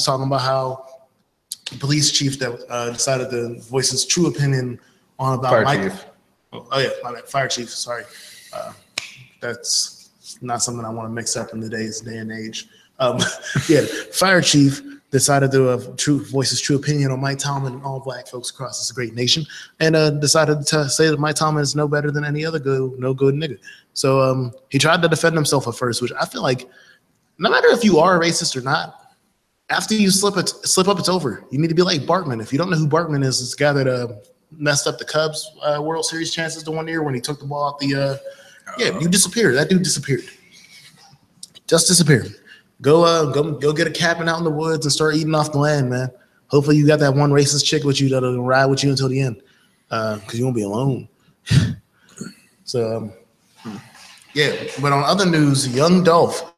was talking about how the police chief that decided to voice his true opinion on about Fire chief. Oh yeah, my bad. Fire chief. Sorry, that's not something I want to mix up in today's day and age. Yeah, fire chief decided to voice his true opinion on Mike Tomlin and all black folks across this great nation, and decided to say that Mike Tomlin is no better than any other good nigga. So he tried to defend himself at first, which I feel like no matter if you are a racist or not, after you slip up, it's over. You need to be like Bartman. If you don't know who Bartman is, it's the guy that messed up the Cubs World Series chances the one year when he took the ball out the you disappeared. That dude disappeared. Just disappeared. Go get a cabin out in the woods and start eating off the land, man. Hopefully you got that one racist chick with you that'll ride with you until the end, because you won't be alone. So yeah, but on other news, Young Dolph,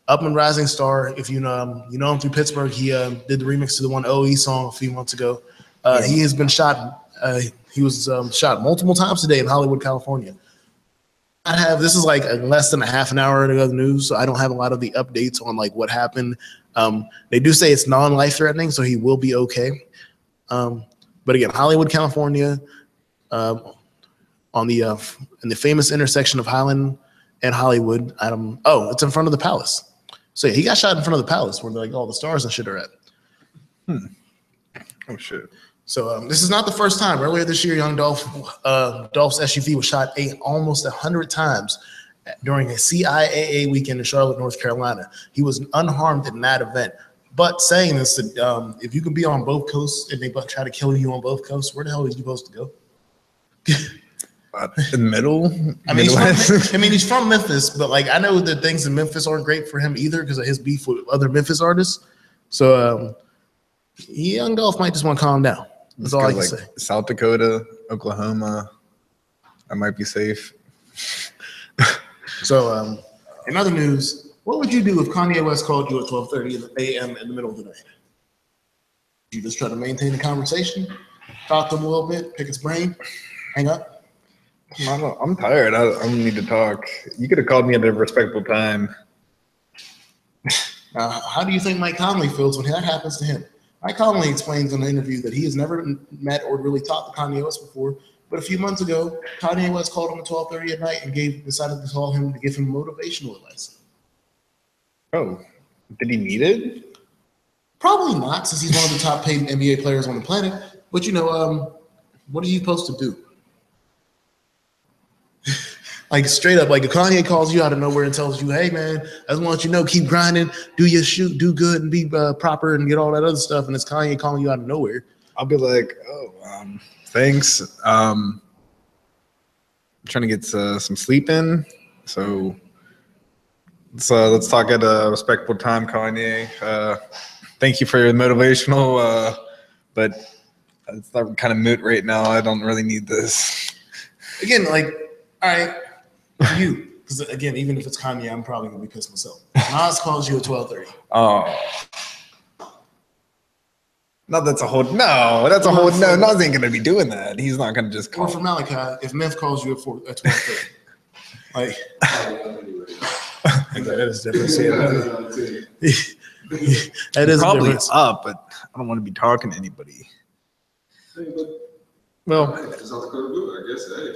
up and rising star. If you know him through Pittsburgh, he did the remix to the one OE song a few months ago. He has been shot. He was shot multiple times today in Hollywood, California. This is like less than a half an hour ago the news, so I don't have a lot of the updates on like what happened. They do say it's non-life threatening, so he will be okay. But again, Hollywood, California, in the famous intersection of Highland and Hollywood. It's in front of the Palace. So yeah, he got shot in front of the Palace where like all the stars and shit are at. Oh shit. So this is not the first time. Earlier this year, Young Dolph's SUV was shot almost 100 times during a CIAA weekend in Charlotte, North Carolina. He was unharmed in that event. But saying this, if you can be on both coasts and they try to kill you on both coasts, where the hell are you supposed to go? In the middle? He's from Memphis, but like I know that things in Memphis aren't great for him either because of his beef with other Memphis artists. So Young Dolph might just want to calm down. That's all I can say. South Dakota, Oklahoma, I might be safe. So, in other news, what would you do if Kanye West called you at 12:30 a.m. in the middle of the night? You just try to maintain the conversation, talk to him a little bit, pick his brain, hang up? I'm tired. I don't need to talk. You could have called me at a respectable time. How do you think Mike Conley feels when that happens to him? Mike Conley explains in an interview that he has never met or really talked to Kanye West before, but a few months ago, Kanye West called him at 12:30 at night and decided to call him to give him motivational advice. Oh, did he need it? Probably not, since he's one of the top paid NBA players on the planet. But what are you supposed to do? Like straight up, like if Kanye calls you out of nowhere and tells you, "Hey man, I just want you to know, keep grinding, do your shoot, do good, and be proper, and get all that other stuff," and it's Kanye calling you out of nowhere, I'll be like, "Oh, thanks. I'm trying to get some sleep in, so let's talk at a respectful time, Kanye. Thank you for your motivational, but it's not kind of moot right now. I don't really need this." Again, like, all right. You, because again, even if it's Kanye, I'm probably gonna be pissed myself. Nas calls you at 12:30. Oh, no, that's a whole no. Nas ain't gonna be doing that. He's not gonna just call. Or for Malachi, if Memph calls you at 12:30, like that is different. That is probably up, but I don't want to be talking to anybody. Well,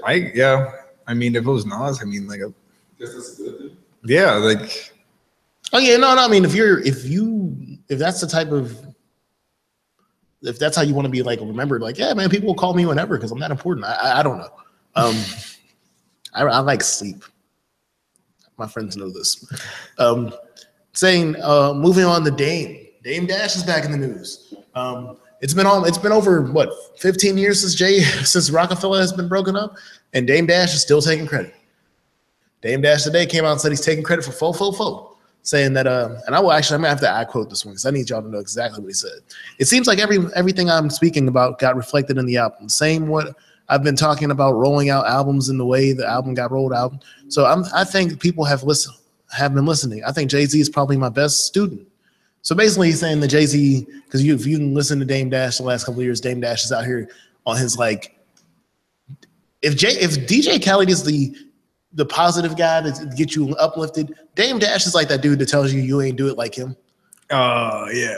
I guess. I mean, if it was Nas, I mean, like, guess that's a good thing. Yeah, like. Oh yeah, no. I mean, if that's the type of, if that's how you want to be like remembered, like, yeah, man, people will call me whenever because I'm that important. I don't know. I like sleep. My friends know this. Moving on to Dame. Dame Dash is back in the news. It's been over what 15 years since Rockefeller has been broken up, and Dame Dash is still taking credit. Dame Dash today came out and said he's taking credit for fo, saying that and I'm gonna have to quote this one because I need y'all to know exactly what he said. It seems like everything I'm speaking about got reflected in the album. Same what I've been talking about rolling out albums in the way the album got rolled out. So I think people have been listening. I think Jay-Z is probably my best student. So basically, he's saying that Jay-Z, because if you can listen to Dame Dash the last couple of years, Dame Dash is out here on his like. If DJ Khaled is the positive guy to get you uplifted, Dame Dash is like that dude that tells you ain't do it like him. Oh yeah.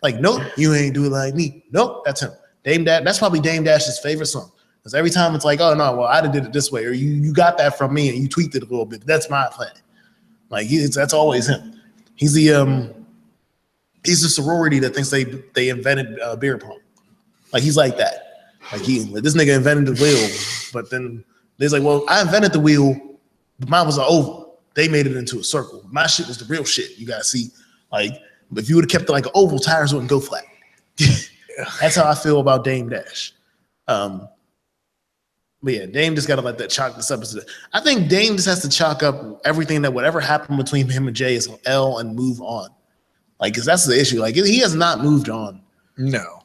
Like, nope, you ain't do it like me. Nope, that's him. Dame Dash. That's probably Dame Dash's favorite song. Because every time it's like, oh no, well I did it this way, or you got that from me and you tweaked it a little bit. That's my plan. Like that's always him. He's the sorority that thinks they invented beer pong. Like he's like that. Like this nigga invented the wheel, but then they's like, well, I invented the wheel, but mine was an oval. They made it into a circle. My shit was the real shit. You gotta see. Like, if you would have kept it like an oval, tires wouldn't go flat. That's how I feel about Dame Dash. But yeah, Dame just gotta let that chalk this up. I think Dame just has to chalk up everything that would ever happen between him and Jay as an L and move on. Like, because that's the issue. Like, he has not moved on. No.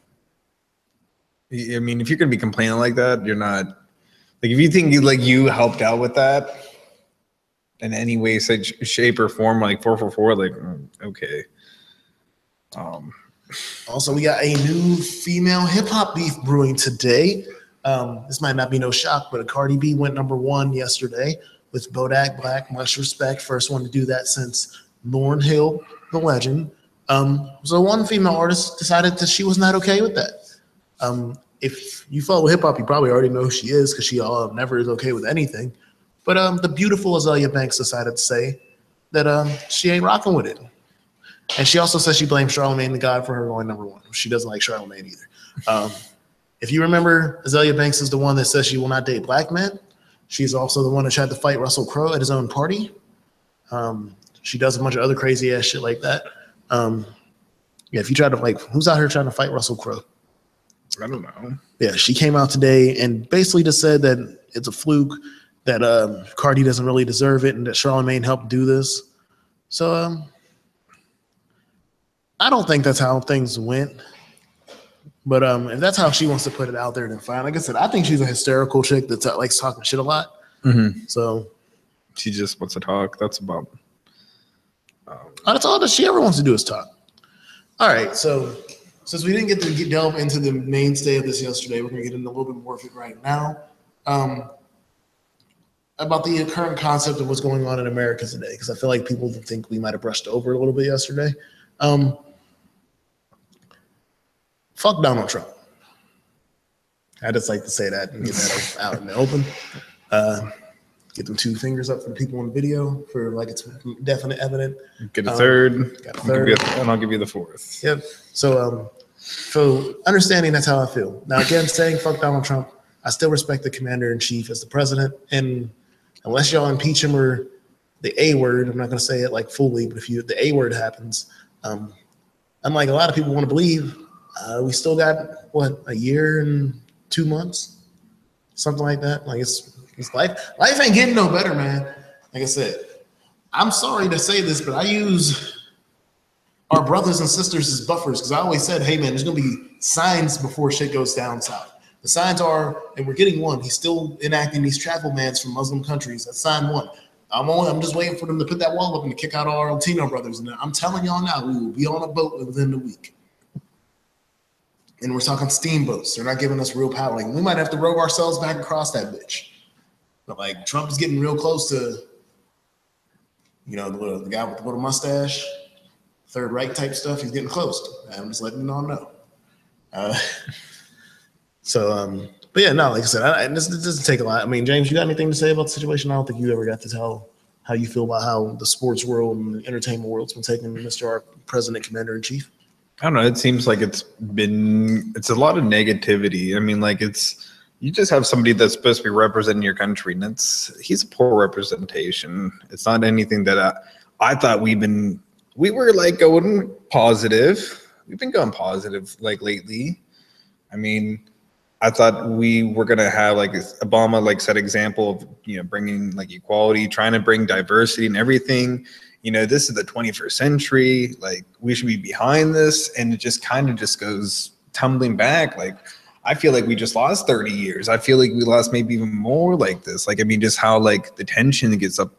I mean, if you're gonna be complaining like that, you're not. Like, if you think you helped out with that in any way, shape, or form, like 444, like okay. Also, we got a new female hip hop beef brewing today. This might not be no shock, but a Cardi B went #1 yesterday with Bodak Black. Much respect, first one to do that since Lauryn Hill, the legend. So one female artist decided that she was not okay with that. If you follow hip hop, you probably already know who she is because she never is okay with anything. But the beautiful Azalea Banks decided to say that she ain't rocking with it. And she also says she blames Charlamagne the God for her going #1. She doesn't like Charlamagne either. If you remember, Azalea Banks is the one that says she will not date black men. She's also the one that tried to fight Russell Crowe at his own party. She does a bunch of other crazy ass shit like that. Yeah, if you try to who's out here trying to fight Russell Crowe? I don't know. Yeah, she came out today and basically just said that it's a fluke, that Cardi doesn't really deserve it, and that Charlamagne helped do this. So I don't think that's how things went. But if that's how she wants to put it out there, then fine. Like I said, I think she's a hysterical chick that likes talking shit a lot. Mm-hmm. So she just wants to talk. That's about. That's all that she ever wants to do is talk. All right, so since we didn't get to delve into the mainstay of this yesterday, we're going to get into a little bit more of it right now. About the current concept of what's going on in America today, because I feel like people think we might have brushed over a little bit yesterday. Fuck Donald Trump. I just like to say that and get that out in the open. Get them 2 fingers up for the people on the video for like it's definite evident. Get a third. Got a third. And I'll give you the 4th. Yep. So understanding that's how I feel. Now again, saying fuck Donald Trump, I still respect the commander-in-chief as the president. And unless y'all impeach him or the A word, I'm not going to say it like fully, but if the A word happens, unlike a lot of people want to believe, we still got a year and 2 months, something like that. Like it's life ain't getting no better, man. Like I said, I'm sorry to say this, but I use our brothers and sisters as buffers because I always said, hey man, there's gonna be signs before shit goes down south. The signs are, and we're getting one. He's still enacting these travel bans from Muslim countries. That's sign 1. I'm just waiting for them to put that wall up and to kick out all our Latino brothers. And I'm telling y'all now, we will be on a boat within the week. And we're talking steamboats. They're not giving us real power. Like we might have to row ourselves back across that bitch. But like Trump is getting real close to, the guy with the little mustache, third right type stuff. He's getting close. I'm just letting y'all know. But yeah, no, like I said, this doesn't take a lot. I mean, James, you got anything to say about the situation? I don't think you ever got to tell how you feel about how the sports world and the entertainment world's been taking Mr. Our President Commander-in-Chief. I don't know. It seems like it's a lot of negativity. I mean, like you just have somebody that's supposed to be representing your country, and he's a poor representation. It's not anything that I thought we were like going positive. We've been going positive like lately. I mean, I thought we were gonna have like Obama set example of bringing like equality, trying to bring diversity and everything. This is the 21st century. Like we should be behind this, and it just kind of just goes tumbling back. Like I feel like we just lost 30 years. I feel like we lost maybe even more like this. Like I mean, just how like the tension gets up,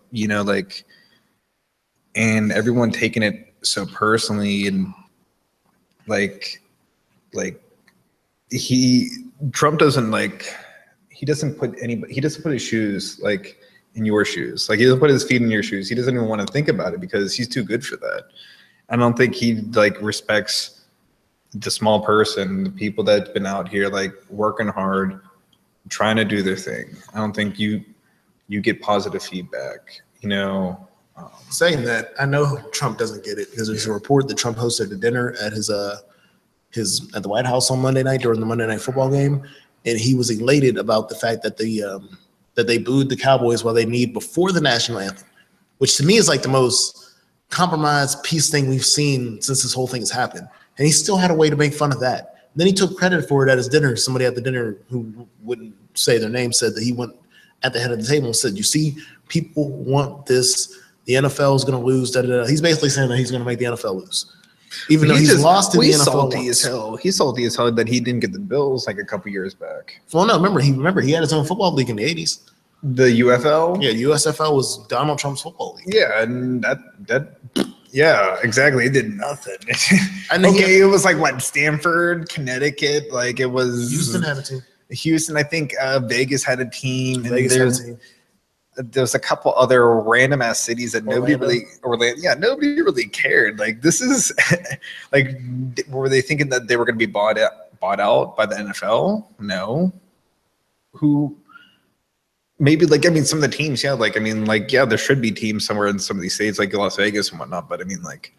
and everyone taking it so personally, and like Trump doesn't he doesn't put his shoes in your shoes. Like he doesn't put his feet in your shoes. He doesn't even want to think about it because he's too good for that. I don't think he like respects the small person, the people that's been out here like working hard, trying to do their thing. I don't think you get positive feedback. Saying that, I know Trump doesn't get it because there's a report that Trump hosted a dinner at his at the White House on Monday night during the Monday Night Football game, and he was elated about the fact that they booed the Cowboys while they kneed before the national anthem, which to me is like the most compromised peace thing we've seen since this whole thing has happened. And he still had a way to make fun of that. And then he took credit for it at his dinner. Somebody at the dinner who wouldn't say their name said that he went at the head of the table and said, "You see, people want this. The NFL is going to lose." Da, da, da. He's basically saying that he's going to make the NFL lose. Even though he's lost to the NFL salty as hell. He's salty as hell that he didn't get the Bills like a couple years back. Well, no, remember he had his own football league in the 80s. The UFL? Yeah, USFL was Donald Trump's football league. Yeah, and yeah, exactly. It did nothing. Okay, it was like what, Stanford, Connecticut, like it was Houston had a team. Houston, I think Vegas had a team. Vegas had a team. There's a couple other random ass cities that nobody really cared. Like this is like, were they thinking that they were going to be bought out by the NFL? No. Who? Maybe like, I mean, some of the teams, yeah. Like, I mean, like, yeah, there should be teams somewhere in some of these states, like Las Vegas and whatnot. But I mean, like,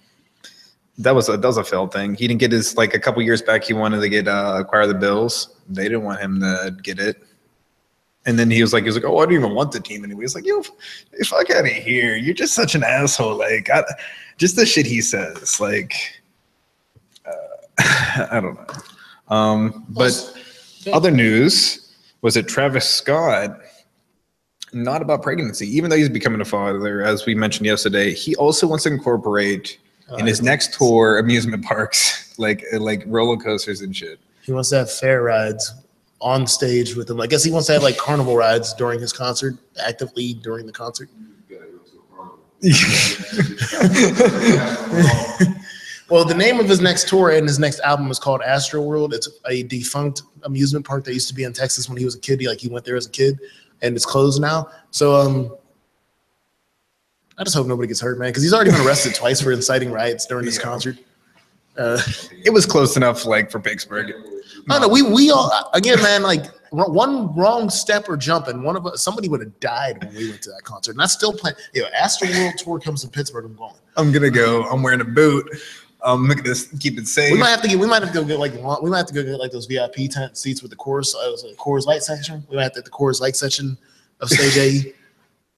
that was a failed thing. He didn't get his, like a couple years back. He wanted to acquire the Bills. They didn't want him to get it. And then he was like, "Oh, I don't even want the team anyway." He's like, "Yo, fuck out of here! You're just such an asshole." Like, just the shit he says. Like, I don't know. But other news was that Travis Scott, not about pregnancy, even though he's becoming a father, as we mentioned yesterday, he also wants to incorporate in his next tour amusement parks, like roller coasters and shit. He wants to have fair rides on stage with him. I guess he wants to have like carnival rides during his concert, actively during the concert. Well, the name of his next tour and his next album is called Astro World. It's a defunct amusement park that used to be in Texas when he was a kid. He went there as a kid, and it's closed now. So I just hope nobody gets hurt, man, because he's already been arrested twice for inciting riots during this concert. It was close enough, like for Pittsburgh. No, we all, again, man, like one wrong step or jump, and somebody would have died when we went to that concert. And I still plan. Astro World Tour comes to Pittsburgh. I'm going. I'm gonna go. I'm wearing a boot. Look at this. Keep it safe. We might have to go get those VIP tent seats with the Coors Light section. We might have to get the Coors Light section of Stage A.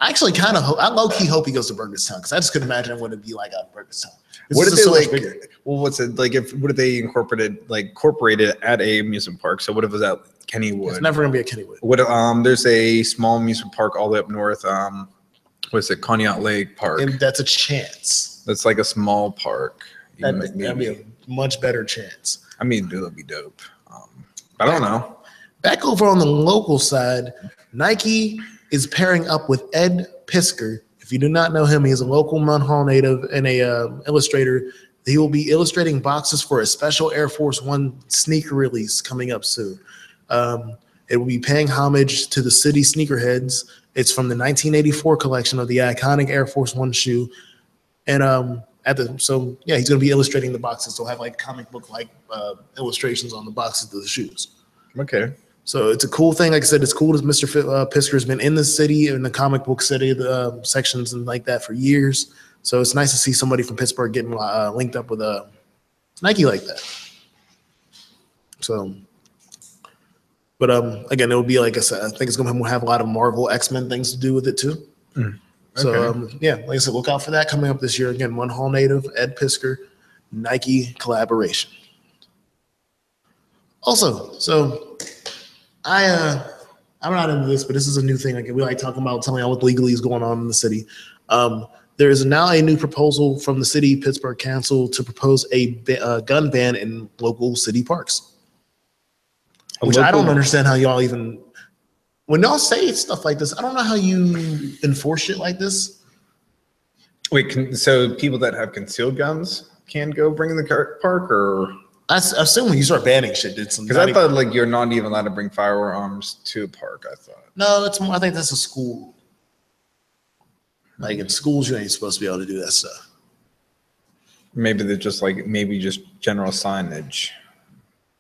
I actually kind of I low key hope he goes to Burgerstown because I just couldn't imagine what it'd be like at Burgerstown. What if they what's it like? What if they incorporated at a amusement park? So what if it was at Kennywood? It's never gonna be at Kennywood. What there's a small amusement park all the way up north. What's it? Conneaut Lake Park. And that's a chance. That's like a small park. That'd be a much better chance. I mean, that'd be dope. I don't know. Back over on the local side, Nike is pairing up with Ed Piskor. If you do not know him, he is a local Mount Hall native and a illustrator. He will be illustrating boxes for a special Air Force One sneaker release coming up soon. It will be paying homage to the city sneakerheads. It's from the 1984 collection of the iconic Air Force One shoe. And he's going to be illustrating the boxes. They'll have like comic book like illustrations on the boxes of the shoes. Okay. So it's a cool thing. Like I said, it's cool that Mr. Piskor has been in the city, in the comic book city, the sections and like that for years. So it's nice to see somebody from Pittsburgh getting linked up with Nike like that. So, but again, it will be like I said, I think it's going to have a lot of Marvel X-Men things to do with it too. Okay. So like I said, look out for that coming up this year. Again, One Hall native, Ed Piskor, Nike collaboration. Also, so I'm not into this, but this is a new thing. Like we like talking about telling you what legally is going on in the city. There is now a new proposal from the city Pittsburgh Council to propose a gun ban in local city parks. Which I don't understand how y'all even, when y'all say stuff like this, I don't know how you enforce shit like this. Wait, so people that have concealed guns can go bring in the park, or? I assume when you start banning shit, because I thought like you're not even allowed to bring firearms to a park. I thought. No, it's more. I think that's a school. Like in schools, you ain't supposed to be able to do that stuff. Maybe they're just like just general signage.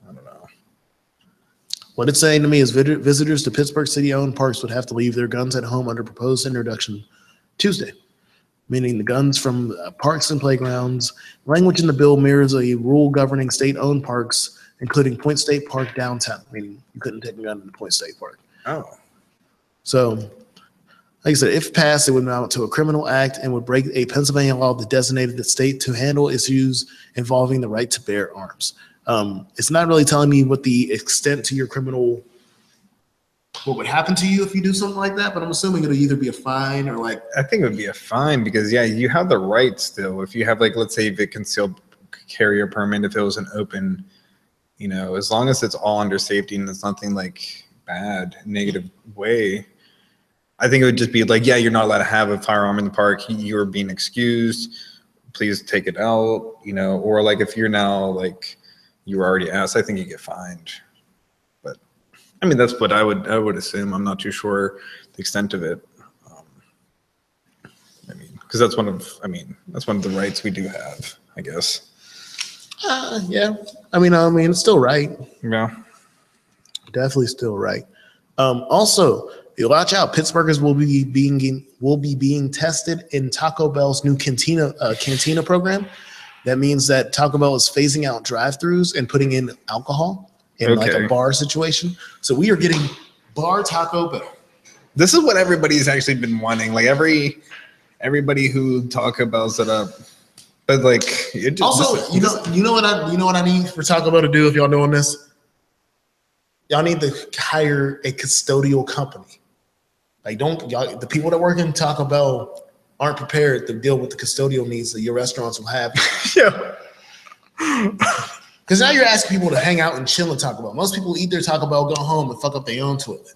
I don't know. What it's saying to me is visitors to Pittsburgh city-owned parks would have to leave their guns at home under proposed introduction Tuesday, meaning the guns from parks and playgrounds. Language in the bill mirrors a rule governing state-owned parks, including Point State Park downtown, meaning you couldn't take a gun into Point State Park. Oh. So, like I said, if passed, it would amount to a criminal act and would break a Pennsylvania law that designated the state to handle issues involving the right to bear arms. It's not really telling me what the extent to your criminal, what would happen to you if you do something like that, but I'm assuming it'll either be a fine or like. I think it would be a fine because, yeah, you have the right still. If you have, like, let's say the concealed carrier permit, if it was an open, as long as it's all under safety and it's nothing like bad, negative way, I think it would just be like, yeah, you're not allowed to have a firearm in the park. You're being excused. Please take it out, or like if you're now like, you were already asked, I think you get fined. But I mean, that's what I would assume. I'm not too sure the extent of it. Because that's one of the rights we do have, I guess. Yeah. I mean, it's still right. Yeah. Definitely still right. Also, watch out. Pittsburghers will be being tested in Taco Bell's new cantina program. That means that Taco Bell is phasing out drive-thrus and putting in alcohol in like a bar situation. So we are getting bar Taco Bell. This is what everybody's actually been wanting. Like everybody who Taco Bell set up, but like it just, also, you know what I need for Taco Bell to do if y'all doing this. Y'all need to hire a custodial company. Like the people that work in Taco Bell aren't prepared to deal with the custodial needs that your restaurants will have. Yeah. Because now you're asking people to hang out and chill at Taco Bell. Most people eat their Taco Bell, go home, and fuck up their own toilet.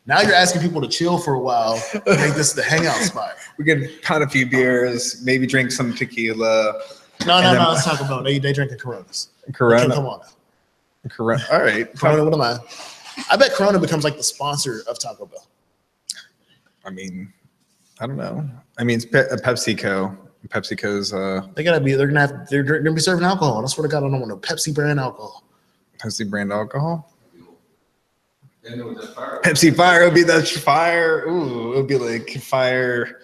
Now you're asking people to chill for a while and make this the hangout spot. We can pound a few beers, maybe drink some tequila. No, it's Taco Bell. They drinking Coronas. Corona? Come on now. Corona. All right. Corona, what am I? I bet Corona becomes like the sponsor of Taco Bell. I mean, I don't know. I mean, it's PepsiCo. PepsiCo's. They're gonna be serving alcohol. I swear to God, I don't want no Pepsi brand alcohol. Pepsi brand alcohol. Pepsi Fire would be that fire. Ooh, it would be like fire.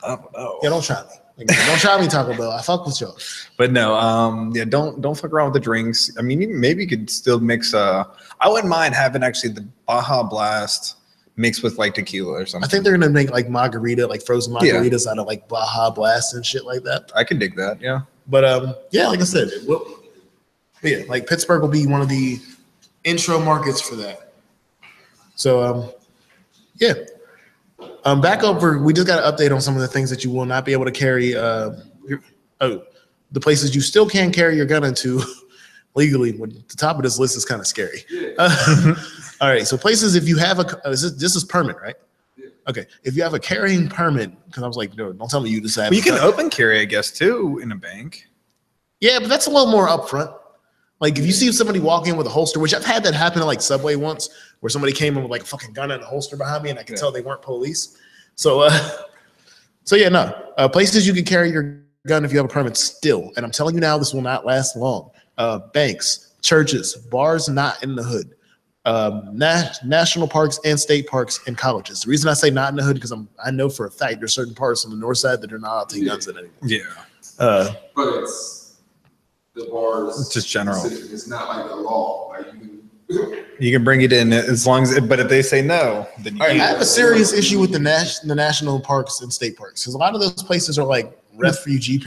I don't know. Yeah, don't try me. Don't try me, Taco Bell. I fuck with y'all. But no, yeah, don't fuck around with the drinks. I mean, maybe you could still mix. I wouldn't mind having actually the Baja Blast mixed with like tequila or something. I think they're gonna make like margarita, like frozen margaritas out of like Baja Blast and shit like that. I could dig that, yeah. But yeah, like I said, like Pittsburgh will be one of the intro markets for that. So yeah. Back over, we just got an update on some of the things that you will not be able to carry. The places you still can carry your gun into legally. The top of this list is kind of scary. All right, so places, if you have this is permit, right? Yeah. Okay, if you have a carrying permit, because I was like, no, don't tell me you just have. Well, you can open carry, I guess, too, in a bank. Yeah, but that's a little more upfront. Like if you see somebody walk in with a holster, which I've had that happen at like Subway once, where somebody came in with like a fucking gun and a holster behind me, and I could tell they weren't police. So, places you can carry your gun if you have a permit still, and I'm telling you now, this will not last long. Banks, churches, bars not in the hood, national parks and state parks and colleges. The reason I say not in the hood because I know for a fact there's certain parts on the north side that are not allowed to take guns in anymore. Yeah, but it's the bars. It's just general. It's not like a law. Like you can bring it in as long as, but if they say no, then you all right. I have a serious issue with the national parks and state parks because a lot of those places are like refugee,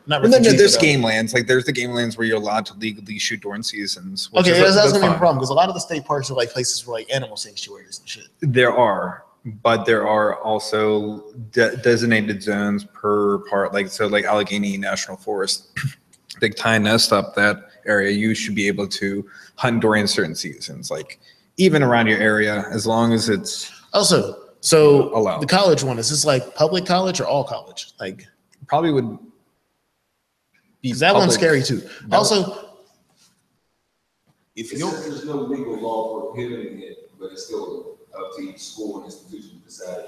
not refugee. No, there's game lands. Like there's the game lands where you're allowed to legally shoot during seasons. Okay, that's gonna be a problem because a lot of the state parks are like places for like animal sanctuaries and shit. There are, but there are also designated zones per part. Like so, like Allegheny National Forest, they tie a nest up that area. You should be able to hunt during certain seasons, like even around your area, as long as it's also so allowed. The college one, is this like public college or all college? Like probably would be that one's scary too. No. Also, if there's no legal law prohibiting it, but it's still up to each school and institution to decide.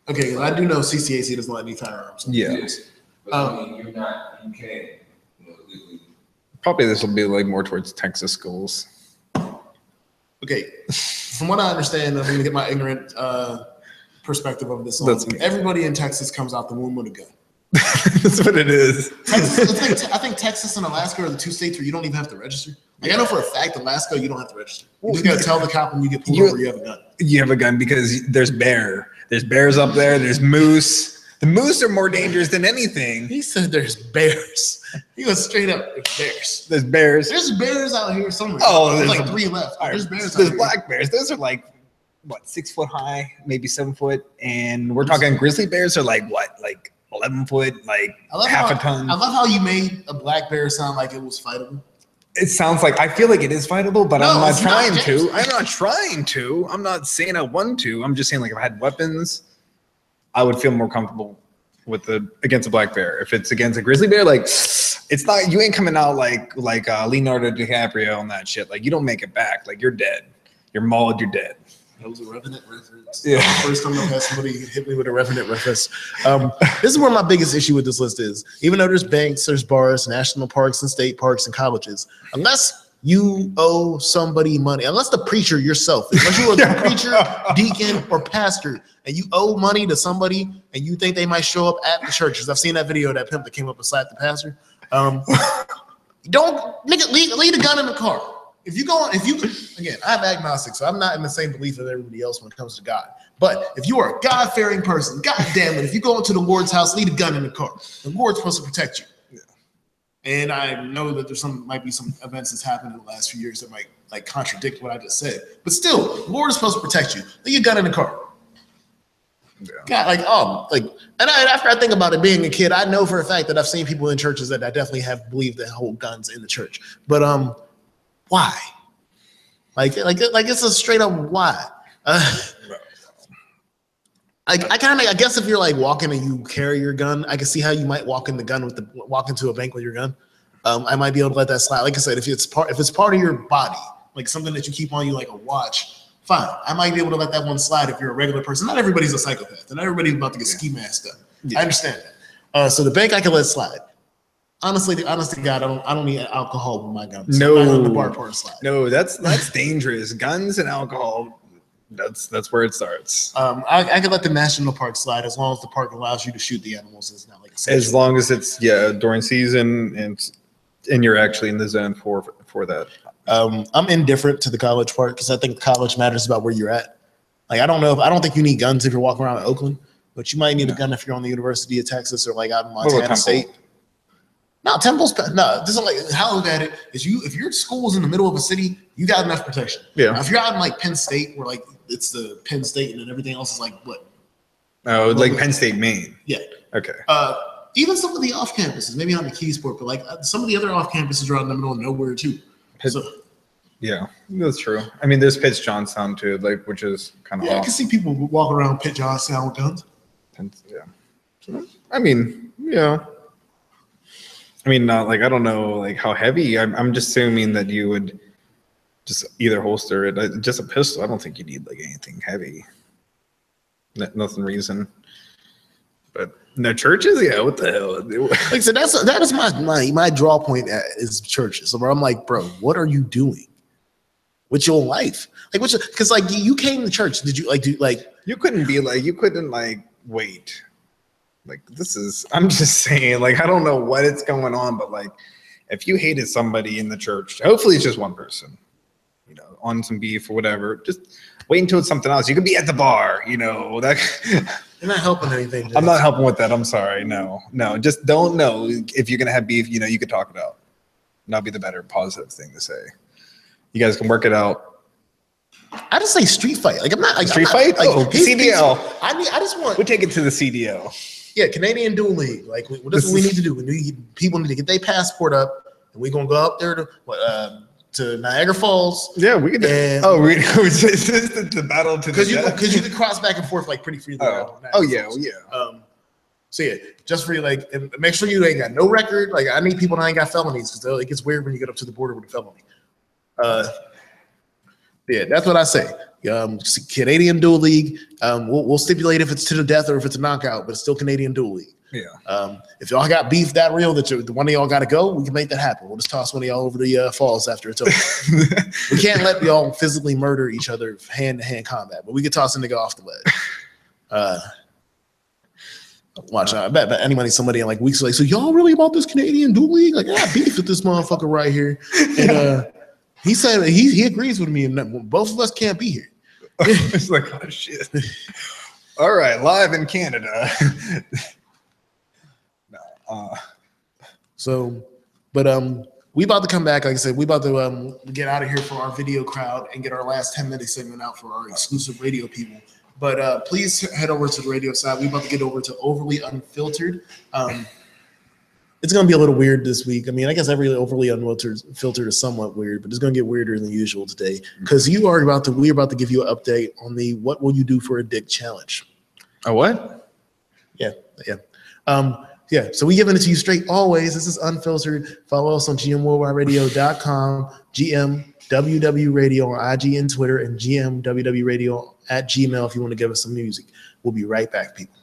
okay, I do know CCAC doesn't let any firearms. Yeah. But But I mean, you can't, legally. Probably this will be like more towards Texas schools. Okay, from what I understand, I'm going to get my ignorant perspective of this. Everybody in Texas comes out the womb with a gun. That's what it is. I think Texas and Alaska are the 2 states where you don't even have to register. Like I know for a fact, Alaska, you don't have to register. You just got to tell the cop when you get pulled over you have a gun. You have a gun because there's bears up there. There's moose. The moose are more dangerous than anything. He said there's bears. He was straight up, there's bears. There's bears. There's bears out here somewhere. Oh, there's like 3 left. There's bears. There's black bears. Those are like, what, 6 foot high, maybe 7 foot. And we're talking grizzly bears are like what? Like 11 foot, like half a ton. I love how you made a black bear sound like it was fightable. It sounds like, I feel like it is fightable, but No, I'm not it's trying not, to. I'm not trying to. I'm not saying I want to. I'm just saying, like, if I had weapons, I would feel more comfortable with against a black bear. If it's against a grizzly bear, like, it's not, you ain't coming out like Leonardo DiCaprio on that shit. Like, you don't make it back. Like, you're dead. You're mauled, you're dead. That was a Revenant reference. Yeah. First time I've had somebody hit me with a Revenant reference. This is where my biggest issue with this list is. Even though there's banks, there's bars, national parks and state parks and colleges, unless you owe somebody money, unless the preacher yourself, unless you are the preacher, deacon, or pastor, and you owe money to somebody and you think they might show up at the churches. I've seen that video of that pimp that came up and slapped the pastor. Don't leave the gun in the car. Again, I'm agnostic, so I'm not in the same belief as everybody else when it comes to God. But if you are a God-fearing person, God damn it, if you go into the Lord's house, leave a gun in the car. The Lord's supposed to protect you. Yeah. And I know that might be some events that's happened in the last few years that might like contradict what I just said. But still, the Lord is supposed to protect you. Leave your gun in the car. Yeah. God, after I think about it, being a kid, I know for a fact that I've seen people in churches that I definitely have believed that hold guns in the church. But why? Like it's a straight up why. I guess if you're like walking and you carry your gun, I can see how you might walk into a bank with your gun. I might be able to let that slide. Like I said, if it's part of your body, like something that you keep on you like a watch, fine. I might be able to let that one slide if you're a regular person. Not everybody's a psychopath, and not everybody's about to get ski masked up. Yeah. I understand that. So the bank I can let slide. Honestly, God, I don't need alcohol with my guns. No, the bar part slide. No, that's dangerous. Guns and alcohol, that's where it starts. I can let the national park slide as long as the park allows you to shoot the animals. It's not like as long as it's during season and you're actually in the zone for that. I'm indifferent to the college part because I think college matters about where you're at. Like I don't think you need guns if you're walking around in Oakland, but you might need a gun if you're on the University of Texas or like out in Montana State. No, Temple's no. This is like how I look at it is if your school's in the middle of a city, you got enough protection. Yeah. Now, if you're out in like Penn State, where like it's the Penn State and then everything else is like what? Oh, like Penn State, Maine. Yeah. Okay. Even some of the off campuses, maybe not the Keysport, but like some of the other off campuses are out in the middle of nowhere too. Yeah, that's true. I mean, there's Pitt Johnstown too, like which is kind of I can see people walk around Pitt Johnstown with guns. Yeah. So, I mean, yeah. I mean, not like I don't know, like how heavy. I'm just assuming that you would just either holster it. Just a pistol. I don't think you need like anything heavy. Nothing reason. But no churches, yeah. What the hell? Like so, that is my draw point is churches. So where I'm like, bro, what are you doing with your life? Like, because like you came to church. Did you like do like you couldn't wait. Like I'm just saying, like, I don't know what it's going on, but like, if you hated somebody in the church, hopefully it's just one person, on some beef or whatever, just wait until it's something else. You could be at the bar, that. You're not helping anything. James. I'm not helping with that. I'm sorry. No, just don't know if you're going to have beef, you could talk it out. That'd be the better positive thing to say. You guys can work it out. I just say street fight. Like I'm not like street fight. Like, CDL. I just want. We take it to the CDL. Yeah, Canadian Dual League. Like that's what we need to do. People need to get their passport up, and we're gonna go up there to Niagara Falls. Yeah, we can. It's the battle to because you can cross back and forth like pretty freely. Yeah. So yeah, just for you, like, and make sure you ain't got no record. Like I need people that ain't got felonies because it gets weird when you get up to the border with a felony. Yeah, that's what I say. Canadian Dual League. We'll stipulate if it's to the death or if it's a knockout, but it's still Canadian Dual League. Yeah. If y'all got beef that real that one of y'all got to go, we can make that happen. We'll just toss one of y'all over the falls after it's over. We can't let y'all physically murder each other hand-to-hand combat, but we could toss a nigga off the ledge. Watch out. I bet somebody in like weeks like, so y'all really about this Canadian Dual League? Like, I got beef with this motherfucker right here. And he said he agrees with me, and both of us can't be here. It's like, oh shit. All right, live in Canada. We about to come back. Like I said, we about to get out of here for our video crowd and get our last 10-minute segment out for our exclusive radio people. But please head over to the radio side. We about to get over to Overly Unfiltered. It's gonna be a little weird this week. I mean, I guess every Overly Unfiltered is somewhat weird, but it's gonna get weirder than usual today because we're about to give you an update on the "What Will You Do for a Dick" challenge. A what? Yeah. So we giving it to you straight always. This is Unfiltered. Follow us on gmworldwideradio.com, GMWW Radio on IG and Twitter, and GMWW Radio at Gmail if you want to give us some music. We'll be right back, people.